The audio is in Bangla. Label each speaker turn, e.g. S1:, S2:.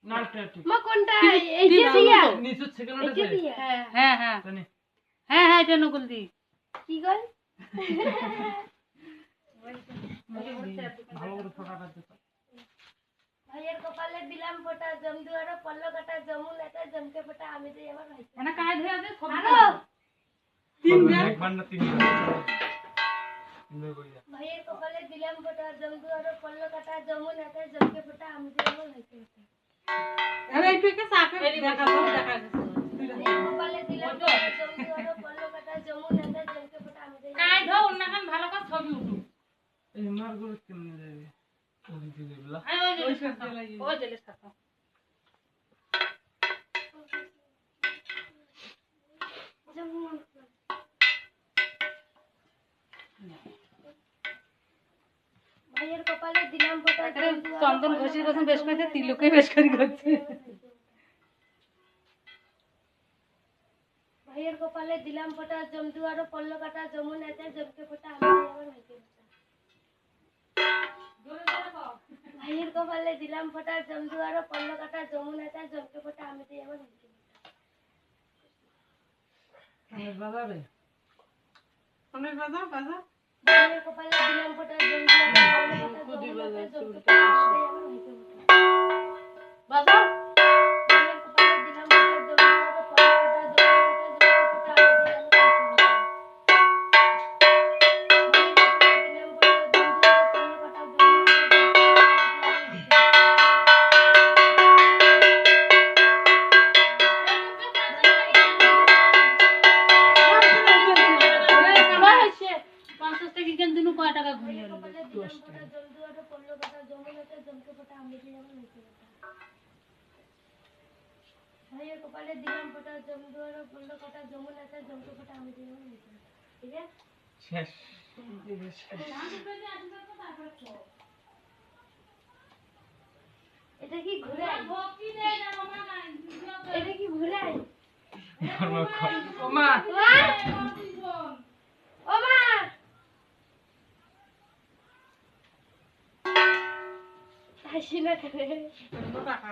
S1: নালটা ঠিক
S2: মা কোনটা এই যে দিয়া
S1: নিচে সেকেন্ডটা আছে
S2: হ্যাঁ
S3: হ্যাঁ হ্যাঁ
S1: জানি
S3: হ্যাঁ হ্যাঁ এটা নকল দি
S2: কি কই
S1: ভালো করে ফোটাটা দিতে
S2: ভাইয়ের কপালে দিলাম ফোঁটা জমদুয়ারে পল্ল কাটা জমু নেতা জমকে ফোঁটা আমি দেই আমার ভাই
S3: এনা কাজ হয়ে আছে সব
S2: আরো
S1: একবার না তিনবার তিনবার কইয়া
S2: ভাইয়ের কপালে দিলাম ফোঁটা জমদুয়ারে পল্ল কাটা জমু নেতা জমকে ফোঁটা আমি দেই আমার ভাই
S3: আরে একটু কে সাকে দেখা গেছে
S2: ভাইয়ের কপালে দিলাম ফোঁটা জমদুয়ারে পল্ল কাটা জমু নেতা জমকে ফোঁটা আমি দেই
S3: কাজ দাও অন্যখান ভালো করে ছবি উঠু
S1: এই মার গুলো কেমনে যাবে ওই দিকে বলা
S3: ওই সাথে লাগিয়ে ওই জেলে সাথে
S2: ভাইয়ের কপালে দিলাম ফোঁটা
S3: চন্দন ঘষির কথা বেশ করে তিলকে বেশ করে করছে
S2: ভাইয়ের কপালে দিলাম ফোঁটা জমদুয়ারে পল্ল কাটা জমু নেতা জমকে ফোঁটা আমি দেই আমার ভাইকে ভাইয়ের কপালে দিলাম ফোঁটা জমদুয়ারে পল্ল কাটা জমু নেতা জমকে ফোঁটা আমি দেই আমার ভাইকে
S1: বাজারে
S3: অনেক বাজা বাজা
S2: ভাইয়ের কপালে দিলাম ফোঁটা জমদুয়ারে পল্ল কাটা জমু নেতা জমকে ফোঁটা আমি দেই আমার ভাইকে
S3: বাজা
S2: ভাইয়ের কপালে দিলাম ফোঁটা জমদুয়ারে পল্ল কাটা জমু নেতা জমকে ফোঁটা আমি দেই আমার ভাইকে
S3: কয় টাকা ঘুরিয়ে আনবো
S2: ভাইয়ের কপালে দিলাম ফোঁটা জমদুয়ারে পল্ল কাটা জমু নেতা জমকে ফোঁটা আমি দেই আমার ভাইকে ঠিক আছে
S1: শেষ
S2: এটা কি ঘুরাই এটা কি ঘুরাই
S1: ওমা
S2: ওমা হাসি না করে
S3: টাকা